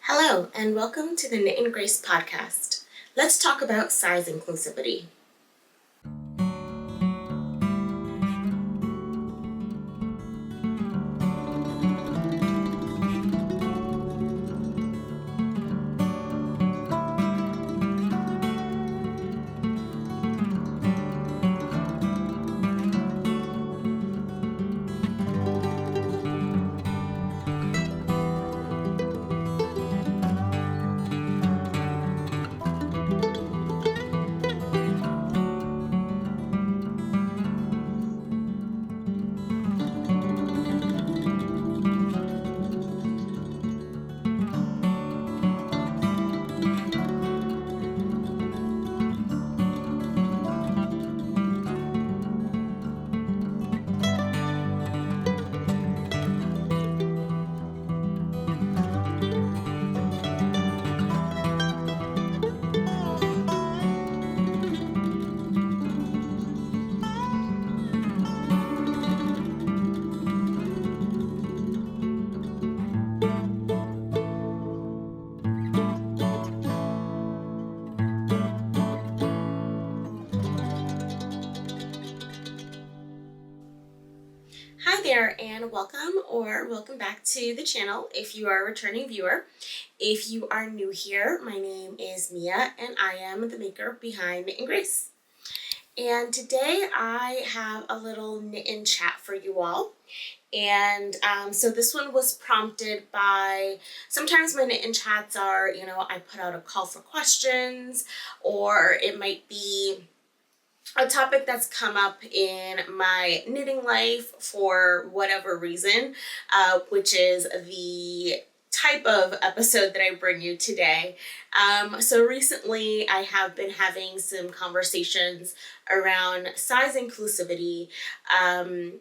Hello, and welcome to the Knit and Grace podcast. Let's talk about size inclusivity. Hi there, and welcome back to the channel if you are a returning viewer. If you are new here, my name is Mia and I am the maker behind Knit and Grace. And today I have a little knit and chat for you all. And so this one was prompted by, sometimes my knit and chats are, I put out a call for questions, or it might be a topic that's come up in my knitting life for whatever reason, which is the type of episode that I bring you today. So recently I have been having some conversations around size inclusivity,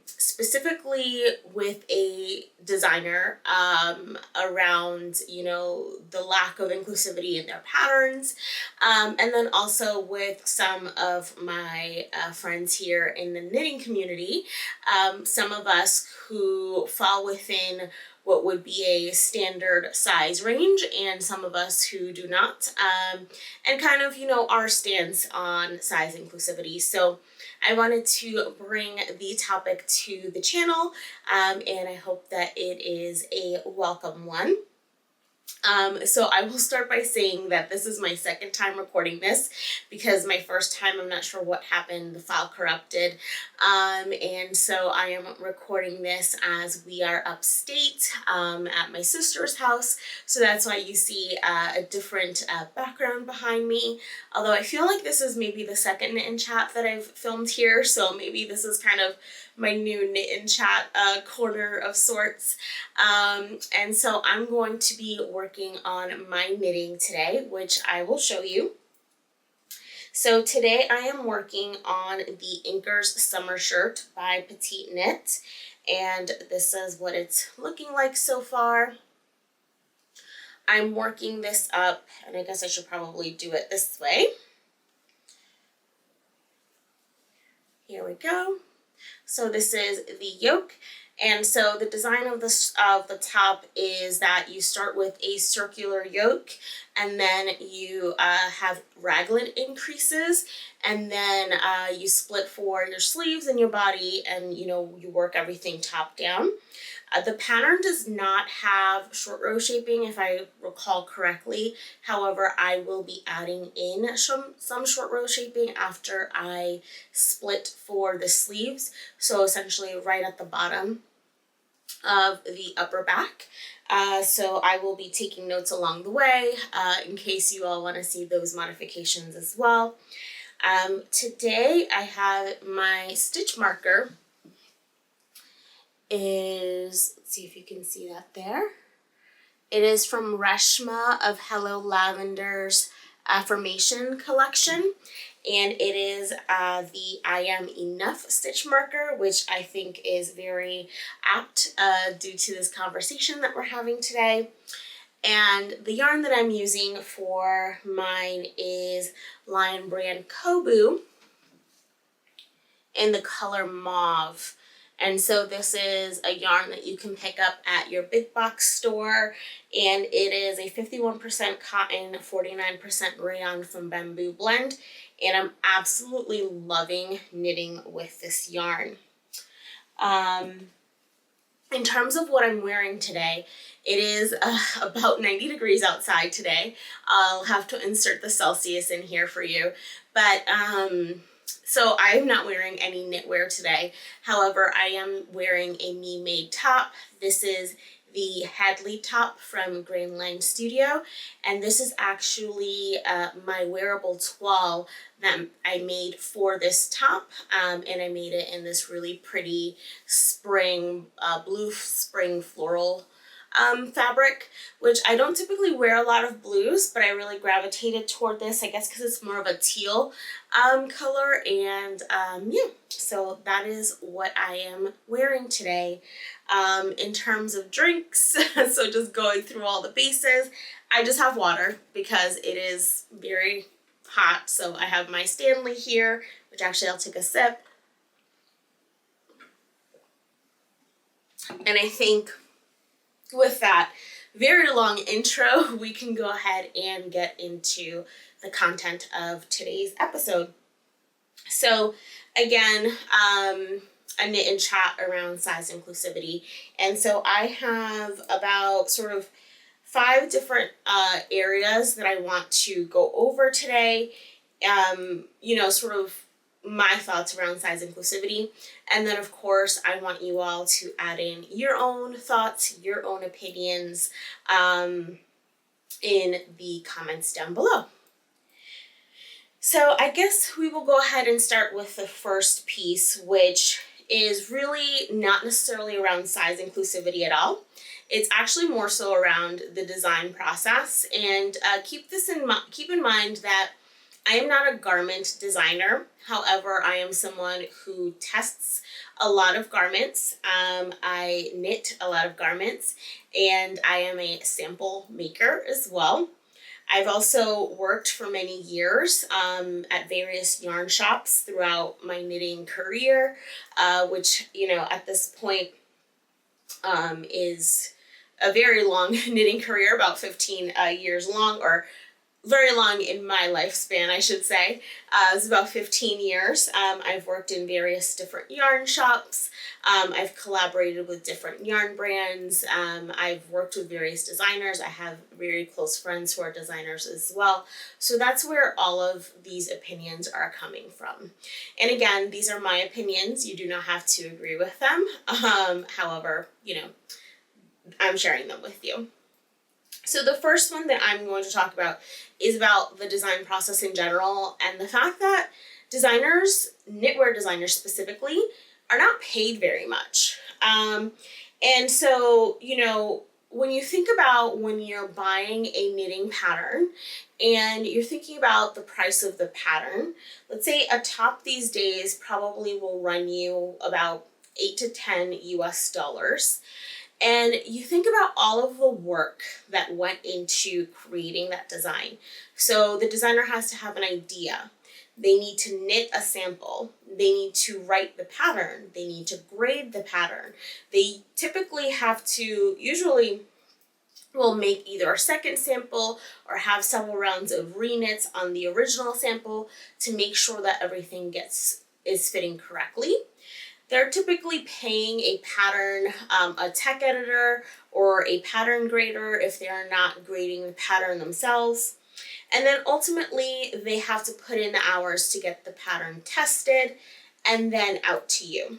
specifically with a designer around, the lack of inclusivity in their patterns, and then also with some of my friends here in the knitting community, some of us who fall within what would be a standard size range and some of us who do not, and kind of, our stance on size inclusivity. So I wanted to bring the topic to the channel, and I hope that it is a welcome one. So I will start by saying that this is my second time recording this because my first time, I'm not sure what happened, the file corrupted. And so I am recording this as we are upstate at my sister's house. So that's why you see a different background behind me. Although I feel like this is maybe the second knit and chat that I've filmed here. So maybe this is kind of my new knit and chat corner of sorts. And so I'm going to be working on my knitting today, which I will show you. So today I am working on the Inkers Summer Shirt by Petite Knit, and this is what it's looking like so far. I'm working this up, and I guess I should probably do it this way. Here we go. So this is the yoke, and so the design of the top is that you start with a circular yoke, and then you have raglan increases, and then you split for your sleeves and your body, and you work everything top down. The pattern does not have short row shaping, if I recall correctly. However, I will be adding in some short row shaping after I split for the sleeves. So essentially right at the bottom of the upper back. So I will be taking notes along the way in case you all want to see those modifications as well. Today I have my stitch marker let's see if you can see that there. It is from Reshma of Hello Lavender's Affirmation collection, and it is the I Am Enough stitch marker, which I think is very apt due to this conversation that we're having today. And the yarn that I'm using for mine is Lion Brand Kobu in the color mauve. And so this is a yarn that you can pick up at your big box store, and it is a 51% cotton, 49% rayon from bamboo blend, and I'm absolutely loving knitting with this yarn. In terms of what I'm wearing today, it is about 90 degrees outside today. I'll have to insert the Celsius in here for you. But so I'm not wearing any knitwear today. However, I am wearing a me-made top. This is the Hadley top from Grainline Studio, and this is actually my wearable toile that I made for this top, and I made it in this really pretty spring, blue spring floral fabric, which I don't typically wear a lot of blues, but I really gravitated toward this, I guess because it's more of a teal color, and yeah, so that is what I am wearing today. In terms of drinks, so just going through all the bases, I just have water because it is very hot, so I have my Stanley here, which actually I'll take a sip. And I think with that very long intro, we can go ahead and get into the content of today's episode. So again, a knit and chat around size inclusivity. And so I have about sort of 5 different areas that I want to go over today. You know, sort of my thoughts around size inclusivity. And then of course, I want you all to add in your own thoughts, your own opinions in the comments down below. So I guess we will go ahead and start with the first piece, which is really not necessarily around size inclusivity at all. It's actually more so around the design process. And keep in mind that I am not a garment designer. However, I am someone who tests a lot of garments. I knit a lot of garments, and I am a sample maker as well. I've also worked for many years at various yarn shops throughout my knitting career, which, you know, at this point is a very long knitting career, about 15 years long, or very long in my lifespan, I should say. It's about 15 years. I've worked in various different yarn shops. I've collaborated with different yarn brands. I've worked with various designers. I have very close friends who are designers as well. So that's where all of these opinions are coming from. And again, these are my opinions. You do not have to agree with them. However, you know, I'm sharing them with you. So the first one that I'm going to talk about is about the design process in general, and the fact that designers, knitwear designers specifically, are not paid very much. And so, you know, when you think about when you're buying a knitting pattern and you're thinking about the price of the pattern, let's say a top these days probably will run you about $8 to $10 US. And you think about all of the work that went into creating that design. So the designer has to have an idea. They need to knit a sample. They need to write the pattern. They need to grade the pattern. They typically have to, usually will make either a second sample or have several rounds of reknits on the original sample to make sure that everything is fitting correctly. They're typically paying a pattern, a tech editor or a pattern grader if they are not grading the pattern themselves. And then ultimately they have to put in the hours to get the pattern tested and then out to you.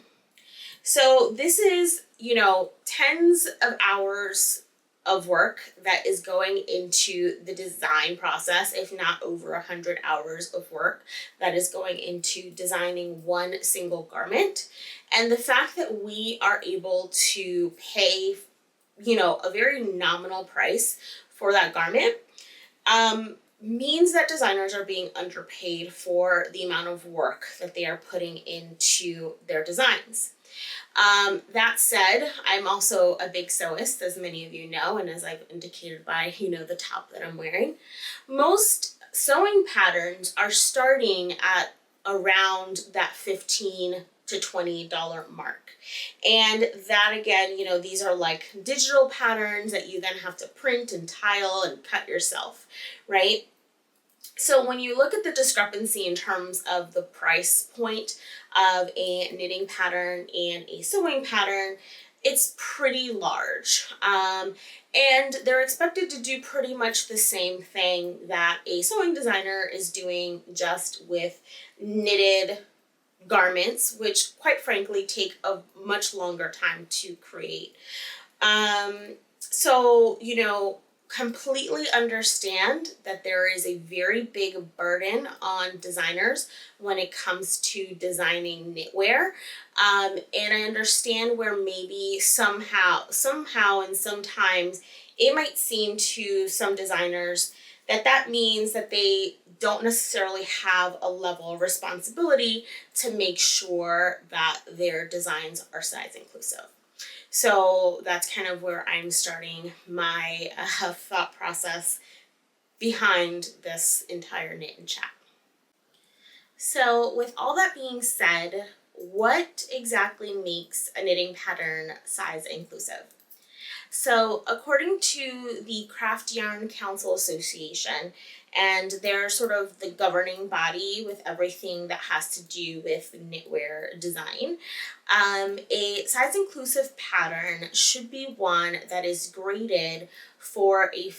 So this is, you know, tens of hours of work that is going into the design process, if not over 100 hours of work that is going into designing one single garment. And the fact that we are able to pay, you know, a very nominal price for that garment means that designers are being underpaid for the amount of work that they are putting into their designs. That said, I'm also a big sewist, as many of you know, and as I've indicated by, you know, the top that I'm wearing. Most sewing patterns are starting at around that $15 to $20 mark. And that again, these are like digital patterns that you then have to print and tile and cut yourself, right? So when you look at the discrepancy in terms of the price point of a knitting pattern and a sewing pattern, it's pretty large. And they're expected to do pretty much the same thing that a sewing designer is doing, just with knitted garments, which quite frankly take a much longer time to create. So, completely understand that there is a very big burden on designers when it comes to designing knitwear. And I understand where maybe somehow and sometimes it might seem to some designers that means that they don't necessarily have a level of responsibility to make sure that their designs are size inclusive. So that's kind of where I'm starting my thought process behind this entire knit and chat. So with all that being said, what exactly makes a knitting pattern size inclusive? So according to the Craft Yarn Council Association, and they're sort of the governing body with everything that has to do with knitwear design, a size inclusive pattern should be one that is graded for a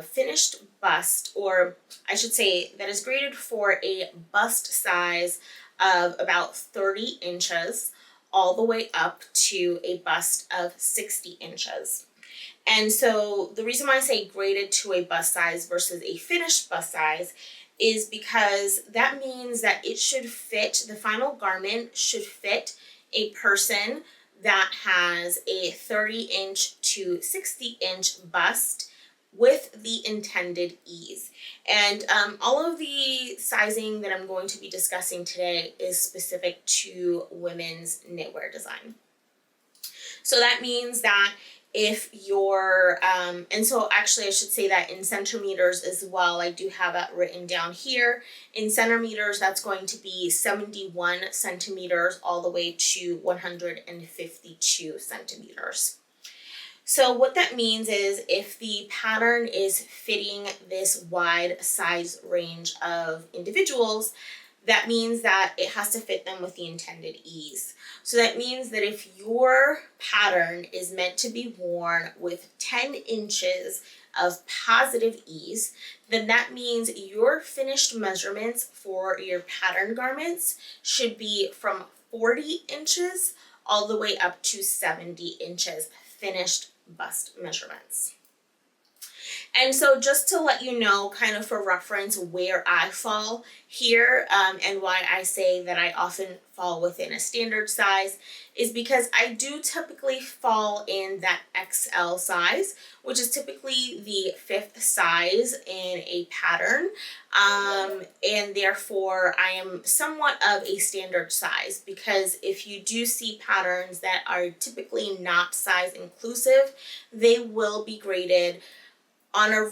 finished bust, or I should say that is graded for a bust size of about 30 inches all the way up to a bust of 60 inches. And so the reason why I say graded to a bust size versus a finished bust size is because that means that it should fit, the final garment should fit a person that has a 30-inch to 60-inch bust with the intended ease. And all of the sizing that I'm going to be discussing today is specific to women's knitwear design. So that means that if you're, and so actually I should say that in centimeters as well, I do have that written down here. In centimeters, that's going to be 71 centimeters all the way to 152 centimeters. So what that means is if the pattern is fitting this wide size range of individuals, that means that it has to fit them with the intended ease. So that means that if your pattern is meant to be worn with 10 inches of positive ease, then that means your finished measurements for your pattern garments should be from 40 inches all the way up to 70 inches finished bust measurements. And so just to let you know, kind of for reference, where I fall here and why I say that I often fall within a standard size is because I do typically fall in that XL size, which is typically the 5th size in a pattern. And therefore I am somewhat of a standard size, because if you do see patterns that are typically not size inclusive, they will be graded on a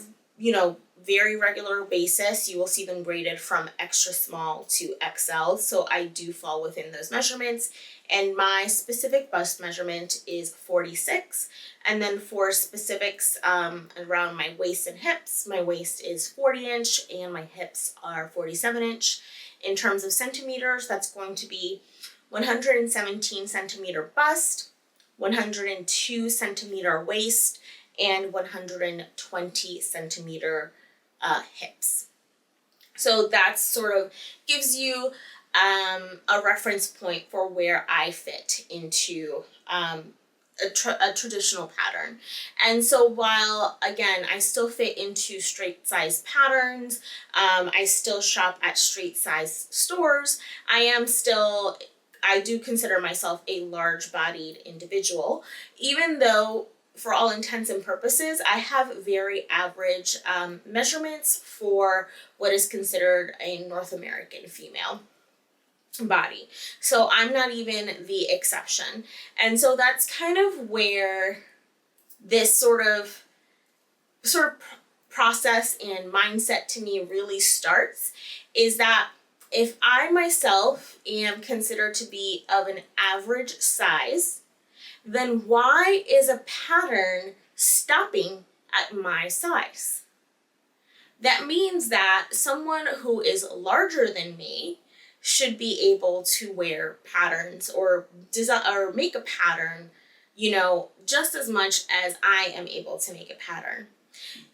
very regular basis. You will see them graded from extra small to XL. So I do fall within those measurements, and my specific bust measurement is 46. And then for specifics around my waist and hips, my waist is 40-inch and my hips are 47-inch. In terms of centimeters, that's going to be 117 centimeter bust, 102 centimeter waist, and 120 centimeter hips. So that sort of gives you a reference point for where I fit into a traditional pattern. And so while, again, I still fit into straight size patterns, I still shop at straight size stores, I do consider myself a large bodied individual, even though for all intents and purposes, I have very average measurements for what is considered a North American female body. So I'm not even the exception. And so that's kind of where this sort of process and mindset to me really starts, is that if I myself am considered to be of an average size, then why is a pattern stopping at my size? That means that someone who is larger than me should be able to wear patterns or design or make a pattern, just as much as I am able to make a pattern.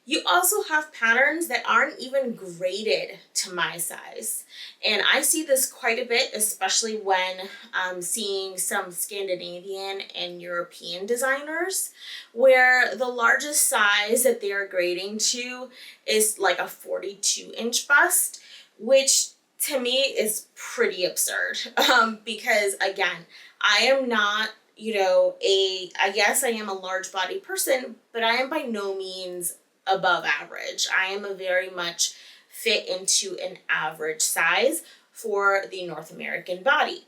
You also have patterns that aren't even graded to my size. And I see this quite a bit, especially when I'm seeing some Scandinavian and European designers, where the largest size that they are grading to is like a 42-inch bust, which to me is pretty absurd. Because again, I am not, I guess I am a large body person, but I am by no means above average. I am a very much fit into an average size for the North American body.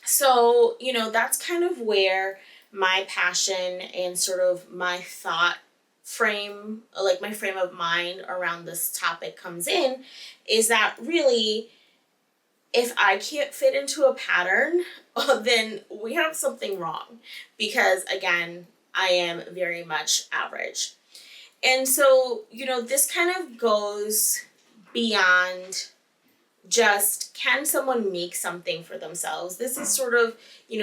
So, that's kind of where my passion and sort of my thought frame, like my frame of mind around this topic comes in, is that really, if I can't fit into a pattern, then we have something wrong, because again, I am very much average. And so, this kind of goes beyond just, can someone make something for themselves? This is sort of,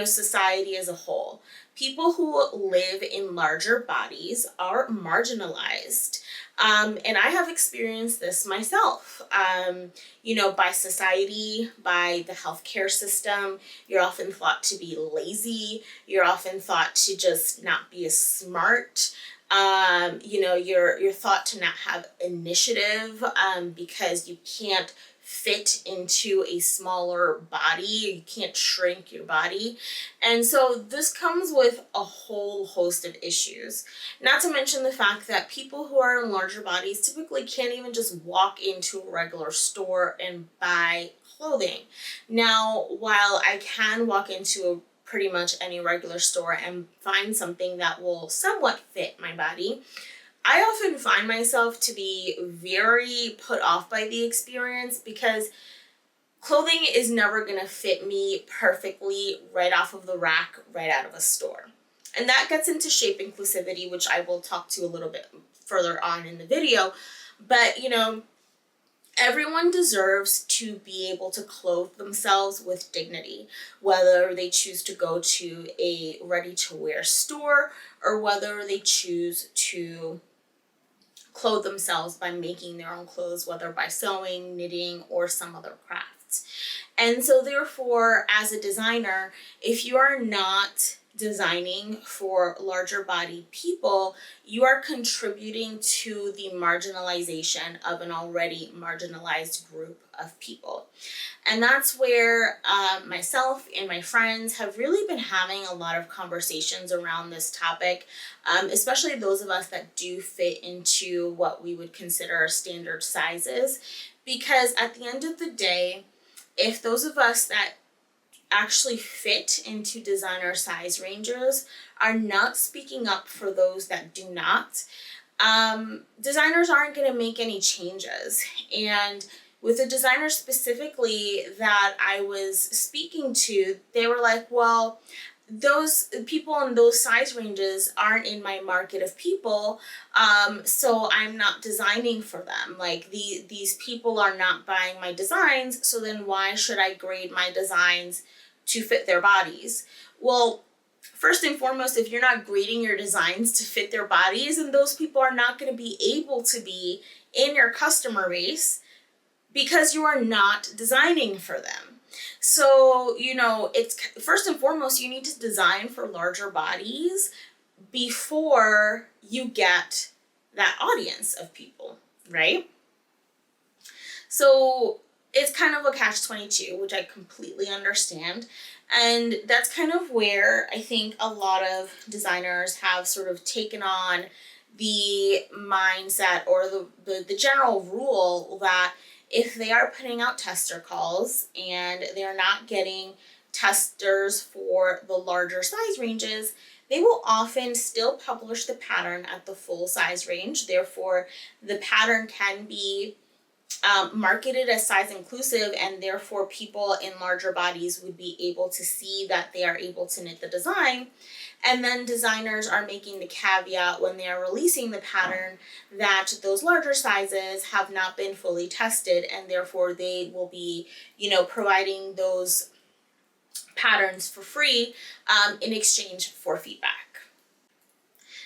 society as a whole. People who live in larger bodies are marginalized. And I have experienced this myself. By society, by the healthcare system, you're often thought to be lazy. You're often thought to just not be as smart. You're thought to not have initiative because you can't fit into a smaller body. You can't shrink your body. And so this comes with a whole host of issues. Not to mention the fact that people who are in larger bodies typically can't even just walk into a regular store and buy clothing. Now, while I can walk into pretty much any regular store and find something that will somewhat fit my body, I often find myself to be very put off by the experience, because clothing is never going to fit me perfectly right off of the rack, right out of a store. And that gets into shape inclusivity, which I will talk to a little bit further on in the video. But, everyone deserves to be able to clothe themselves with dignity, whether they choose to go to a ready-to-wear store or whether they choose to clothe themselves by making their own clothes, whether by sewing, knitting, or some other crafts. And so therefore, as a designer, if you are not designing for larger bodied people, you are contributing to the marginalization of an already marginalized group of people. And that's where myself and my friends have really been having a lot of conversations around this topic, especially those of us that do fit into what we would consider standard sizes. Because at the end of the day, if those of us that actually fit into designer size ranges are not speaking up for those that do not, designers aren't going to make any changes. And with the designer specifically that I was speaking to, they were like, well, those people in those size ranges aren't in my market of people, so I'm not designing for them. Like, these people are not buying my designs, so then why should I grade my designs to fit their bodies? Well, first and foremost, if you're not grading your designs to fit their bodies, then those people are not going to be able to be in your customer base because you are not designing for them. So, it's first and foremost, you need to design for larger bodies before you get that audience of people, right? So it's kind of a catch-22, which I completely understand. And that's kind of where I think a lot of designers have sort of taken on the mindset or the general rule that if they are putting out tester calls and they're not getting testers for the larger size ranges, they will often still publish the pattern at the full size range. Therefore, the pattern can be marketed as size inclusive, and therefore people in larger bodies would be able to see that they are able to knit the design. And then designers are making the caveat when they are releasing the pattern that those larger sizes have not been fully tested, and therefore they will be, providing those patterns for free in exchange for feedback.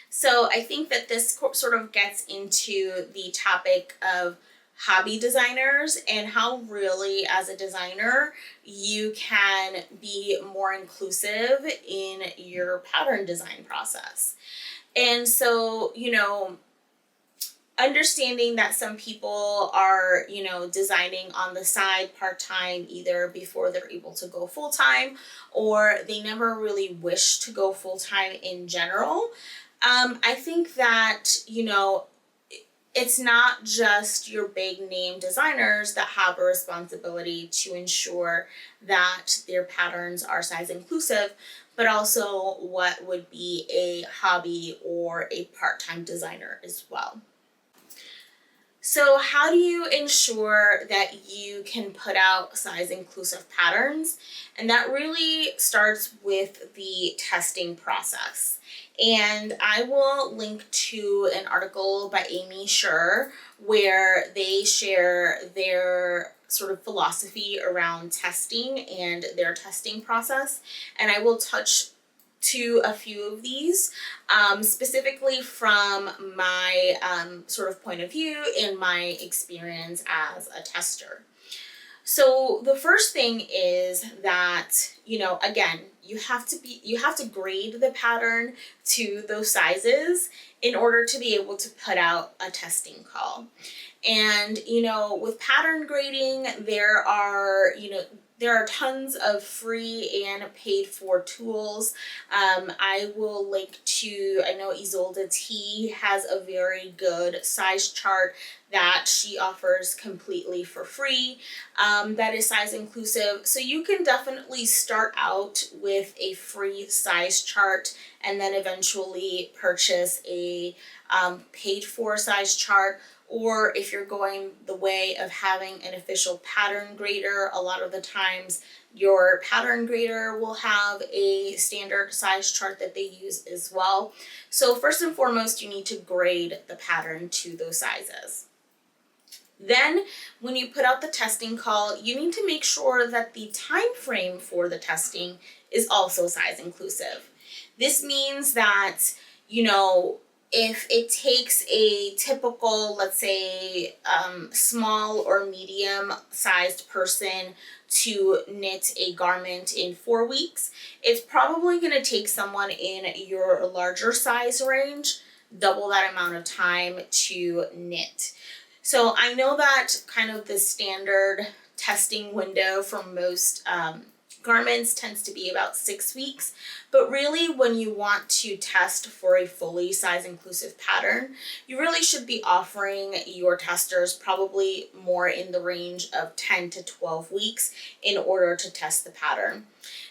So I think that this sort of gets into the topic of hobby designers and how really, as a designer, you can be more inclusive in your pattern design process. And so, understanding that some people are, designing on the side part-time, either before they're able to go full-time, or they never really wish to go full-time in general. I think that, it's not just your big name designers that have a responsibility to ensure that their patterns are size inclusive, but also what would be a hobby or a part-time designer as well. So how do you ensure that you can put out size inclusive patterns? And that really starts with the testing process. And I will link to an article by Amy Scher where they share their sort of philosophy around testing and their testing process. And I will touch to a few of these, specifically from my sort of point of view and my experience as a tester. So the first thing is that, again, you have to grade the pattern to those sizes in order to be able to put out a testing call. And, with pattern grading, there are tons of free and paid for tools. I will link to, I know Isolde T has a very good size chart that she offers completely for free, that is size inclusive. So you can definitely start out with a free size chart and then eventually purchase a paid for size chart. Or if you're going the way of having an official pattern grader, a lot of the times your pattern grader will have a standard size chart that they use as well. So first and foremost, you need to grade the pattern to those sizes. Then when you put out the testing call, you need to make sure that the time frame for the testing is also size inclusive. This means that, if it takes a typical, let's say, small or medium sized person to knit a garment in 4 weeks, it's probably going to take someone in your larger size range double that amount of time to knit. So I know that kind of the standard testing window for most garments tends to be about 6 weeks, but really when you want to test for a fully size inclusive pattern, you really should be offering your testers probably more in the range of 10 to 12 weeks in order to test the pattern.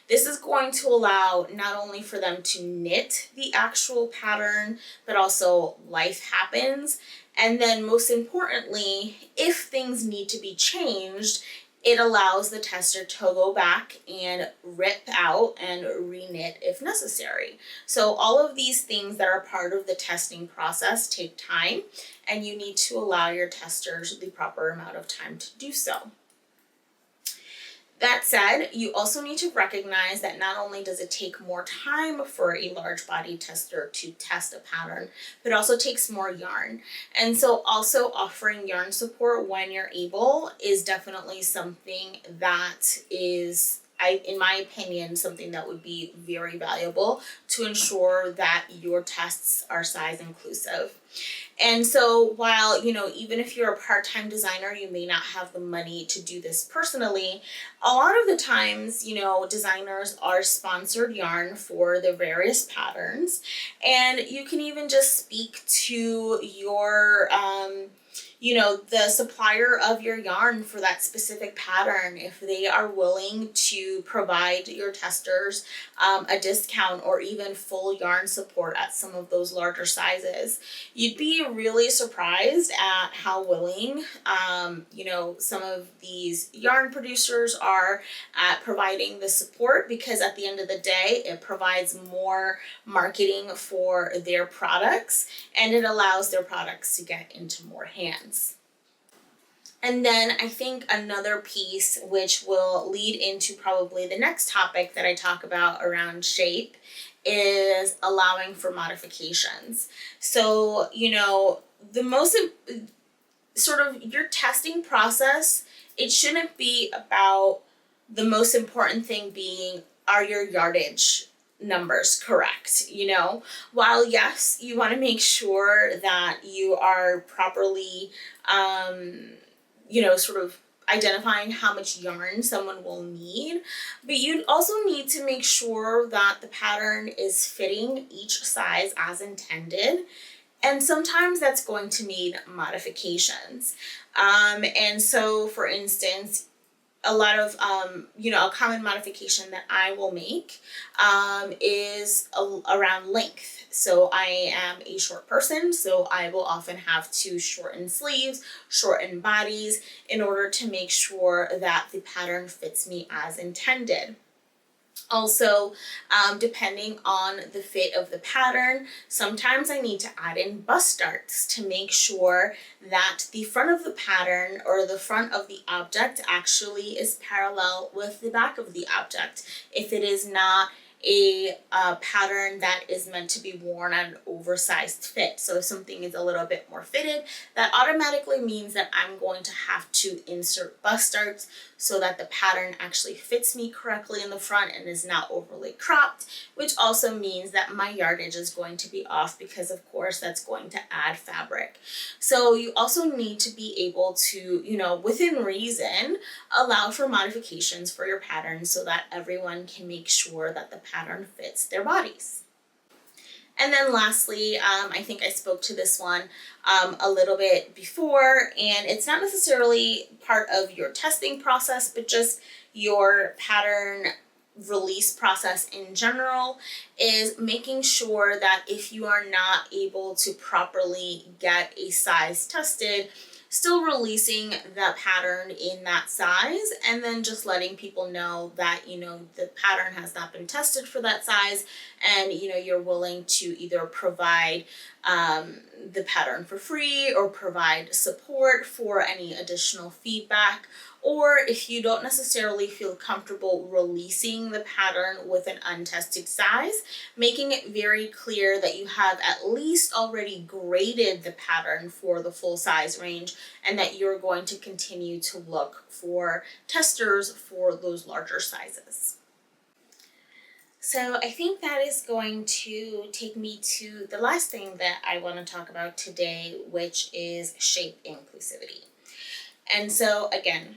This is going to allow not only for them to knit the actual pattern, but also life happens. And then most importantly, if things need to be changed, it allows the tester to go back and rip out and reknit if necessary. So all of these things that are part of the testing process take time, and you need to allow your testers the proper amount of time to do so. That said, you also need to recognize that not only does it take more time for a large body tester to test a pattern, but also takes more yarn. And so also offering yarn support when you're able is definitely something that is, in my opinion, something that would be very valuable to ensure that your tests are size inclusive. And so while, even if you're a part-time designer, you may not have the money to do this personally, a lot of the times, designers are sponsored yarn for the various patterns. And you can even just speak to your, the supplier of your yarn for that specific pattern, if they are willing to provide your testers a discount or even full yarn support at some of those larger sizes, you'd be really surprised at how willing, some of these yarn producers are at providing the support, because at the end of the day, it provides more marketing for their products and it allows their products to get into more hands. And then I think another piece, which will lead into probably the next topic that I talk about around shape, is allowing for modifications. So, the most sort of your testing process, it shouldn't be about the most important thing being, are your yardage numbers correct? While yes, you want to make sure that you are properly sort of identifying how much yarn someone will need, but you also need to make sure that the pattern is fitting each size as intended. And sometimes that's going to need modifications. And so, for instance, a lot of, a common modification that I will make is around length. So I am a short person, so I will often have to shorten sleeves, shorten bodies in order to make sure that the pattern fits me as intended. Also, depending on the fit of the pattern, sometimes I need to add in bust darts to make sure that the front of the pattern or the front of the object actually is parallel with the back of the object. If it is not a pattern that is meant to be worn on an oversized fit. So if something is a little bit more fitted, that automatically means that I'm going to have to insert bust darts so that the pattern actually fits me correctly in the front and is not overly cropped, which also means that my yardage is going to be off because of course that's going to add fabric. So you also need to be able to, within reason, allow for modifications for your pattern so that everyone can make sure that the pattern fits their bodies. And then lastly, I think I spoke to this one a little bit before, and it's not necessarily part of your testing process, but just your pattern release process in general, is making sure that if you are not able to properly get a size tested, still releasing that pattern in that size, and then just letting people know that, the pattern has not been tested for that size, and, you're willing to either provide the pattern for free or provide support for any additional feedback. Or if you don't necessarily feel comfortable releasing the pattern with an untested size, making it very clear that you have at least already graded the pattern for the full size range and that you're going to continue to look for testers for those larger sizes. So I think that is going to take me to the last thing that I want to talk about today, which is shape inclusivity. And so again,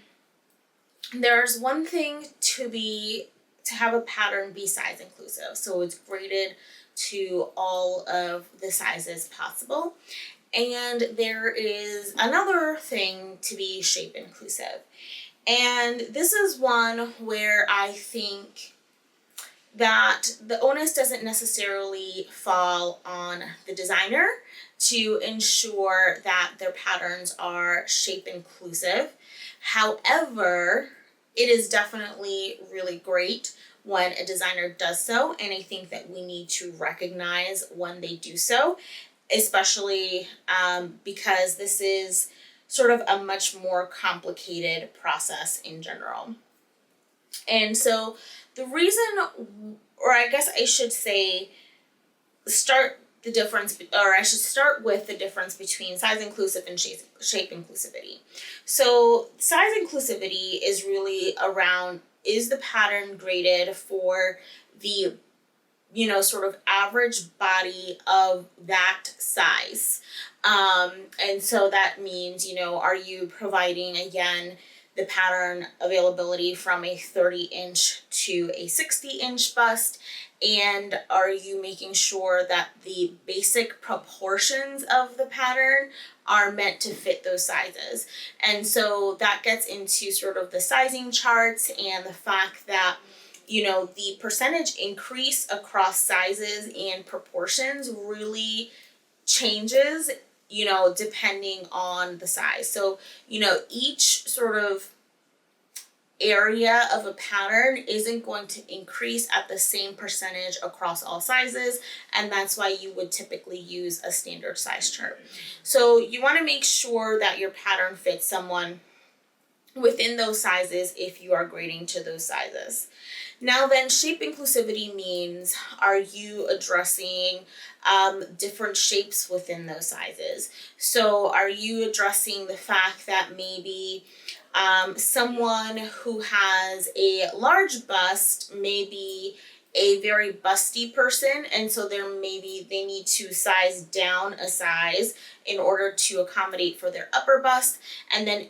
there's one thing to have a pattern be size inclusive, so it's graded to all of the sizes possible. And there is another thing to be shape inclusive. And this is one where I think that the onus doesn't necessarily fall on the designer to ensure that their patterns are shape inclusive. However, it is definitely really great when a designer does so, and I think that we need to recognize when they do so, especially because this is sort of a much more complicated process in general. And so the reason, or I guess I should say, start with the difference between size inclusive and shape inclusivity. So size inclusivity is really around, is the pattern graded for the, sort of average body of that size? And so that means, are you providing, again, the pattern availability from a 30-inch to a 60-inch bust? And are you making sure that the basic proportions of the pattern are meant to fit those sizes? And so that gets into sort of the sizing charts and the fact that, you know, the percentage increase across sizes and proportions really changes, you know, depending on the size. So, you know, each sort of area of a pattern isn't going to increase at the same percentage across all sizes, and that's why you would typically use a standard size chart. So you want to make sure that your pattern fits someone within those sizes if you are grading to those sizes. Now then, shape inclusivity means, are you addressing different shapes within those sizes? So are you addressing the fact that maybe someone who has a large bust may be a very busty person, and so they need to size down a size in order to accommodate for their upper bust, and then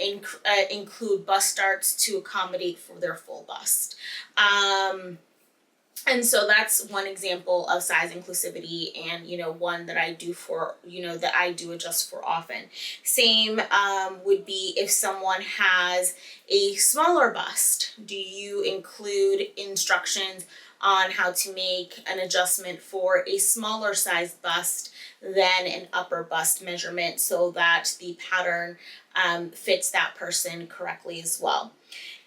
include bust darts to accommodate for their full bust. And so that's one example of size inclusivity, and, you know, one that I do for, you know, that I do adjust for often. Same would be if someone has a smaller bust. Do you include instructions on how to make an adjustment for a smaller size bust than an upper bust measurement so that the pattern fits that person correctly as well?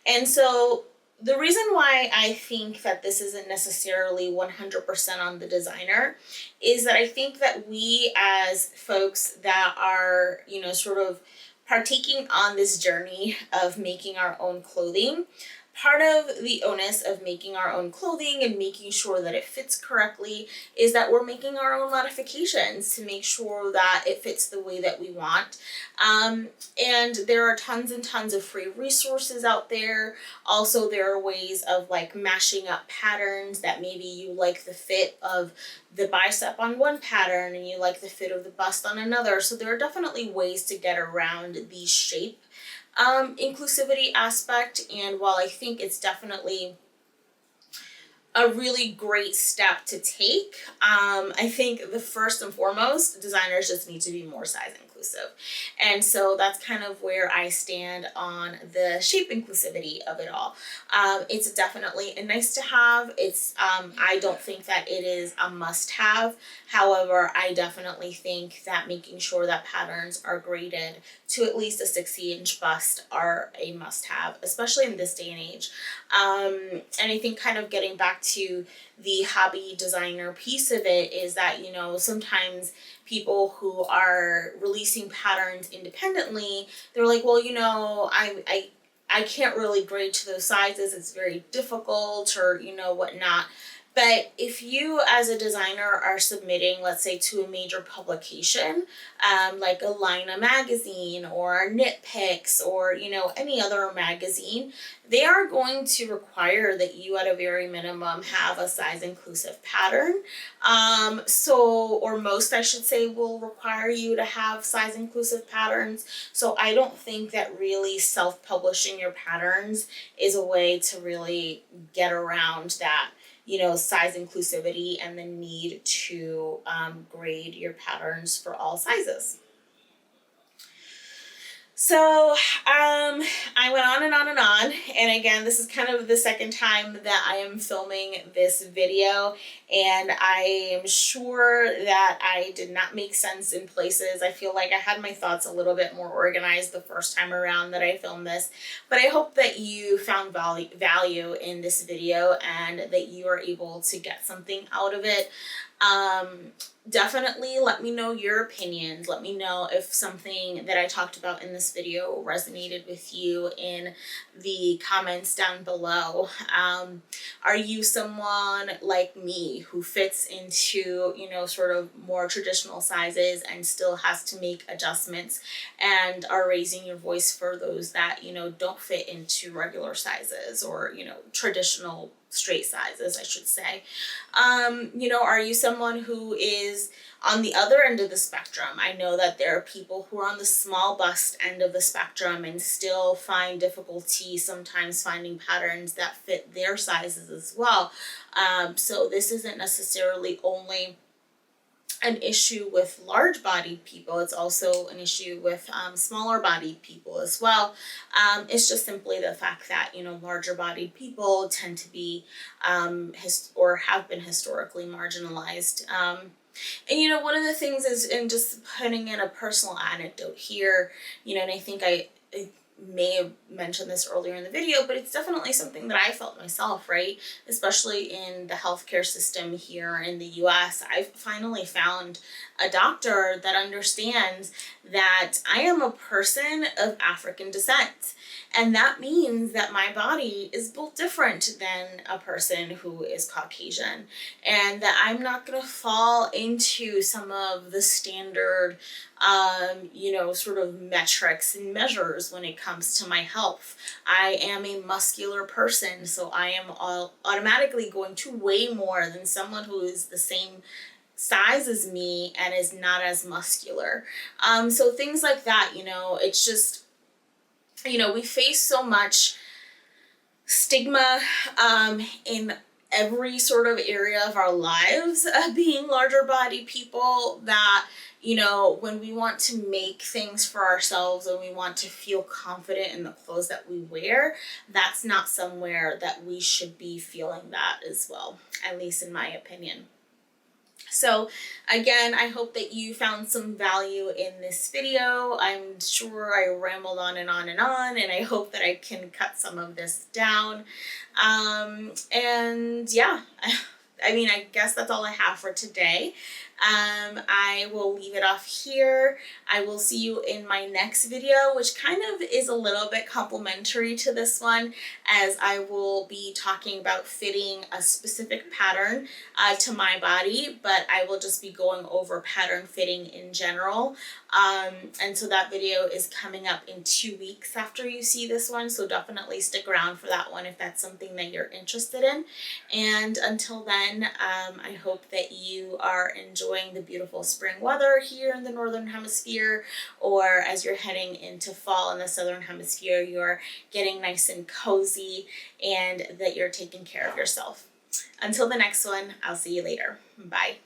And so the reason why I think that this isn't necessarily 100% on the designer is that I think that we as folks that are, you know, sort of partaking on this journey of making our own clothing, part of the onus of making our own clothing and making sure that it fits correctly is that we're making our own modifications to make sure that it fits the way that we want. And there are tons and tons of free resources out there. Also, there are ways of like mashing up patterns that maybe you like the fit of the bicep on one pattern and you like the fit of the bust on another. So there are definitely ways to get around the shape inclusivity aspect, and while I think it's definitely a really great step to take, I think the first and foremost, designers just need to be more size inclusive. And so that's kind of where I stand on the shape inclusivity of it all. It's definitely a nice to have. It's I don't think that it is a must have. However, I definitely think that making sure that patterns are graded to at least a 60-inch bust are a must have, especially in this day and age. And I think kind of getting back to the hobby designer piece of it is that, you know, sometimes people who are releasing patterns independently, they're like, well, you know, I can't really grade to those sizes. It's very difficult, or, you know, whatnot. But if you as a designer are submitting, let's say, to a major publication, like a Lina magazine or Knit Picks or, you know, any other magazine, they are going to require that you at a very minimum have a size inclusive pattern. Or most, I should say, will require you to have size inclusive patterns. So I don't think that really self-publishing your patterns is a way to really get around that, you know, size inclusivity and the need to grade your patterns for all sizes. So I went on and on and on, and again, this is kind of the second time that I am filming this video, and I am sure that I did not make sense in places. I feel like I had my thoughts a little bit more organized the first time around that I filmed this, but I hope that you found value in this video and that you are able to get something out of it. Definitely let me know your opinions. Let me know if something that I talked about in this video resonated with you in the comments down below. Are you someone like me who fits into, you know, sort of more traditional sizes and still has to make adjustments, and are raising your voice for those that, you know, don't fit into regular sizes or, you know, traditional straight sizes, I should say. You know, are you someone who is on the other end of the spectrum? I know that there are people who are on the small bust end of the spectrum and still find difficulty sometimes finding patterns that fit their sizes as well. So this isn't necessarily only an issue with large bodied people, it's also an issue with smaller bodied people as well. It's just simply the fact that, you know, larger bodied people tend to be or have been historically marginalized. And you know, one of the things is, in just putting in a personal anecdote here, you know, and I think I may have mentioned this earlier in the video, but it's definitely something that I felt myself, right? Especially in the healthcare system here in the US. I've finally found a doctor that understands that I am a person of African descent. And that means that my body is built different than a person who is Caucasian, and that I'm not going to fall into some of the standard, you know, sort of metrics and measures when it comes to my health. I am a muscular person, so I am automatically going to weigh more than someone who is the same size as me and is not as muscular. So things like that, you know, it's just, you know, we face so much stigma in every sort of area of our lives, being larger body people, that, you know, when we want to make things for ourselves and we want to feel confident in the clothes that we wear, that's not somewhere that we should be feeling that as well, at least in my opinion. So again, I hope that you found some value in this video. I'm sure I rambled on and on and on, and I hope that I can cut some of this down. And yeah, I mean, I guess that's all I have for today. I will leave it off here. I will see you in my next video, which kind of is a little bit complementary to this one, as I will be talking about fitting a specific pattern to my body, but I will just be going over pattern fitting in general. And so that video is coming up in 2 weeks after you see this one, so definitely stick around for that one if that's something that you're interested in. And until then, I hope that you are enjoying the beautiful spring weather here in the Northern Hemisphere, or as you're heading into fall in the Southern Hemisphere, you're getting nice and cozy and that you're taking care of yourself. Until the next one, I'll see you later. Bye.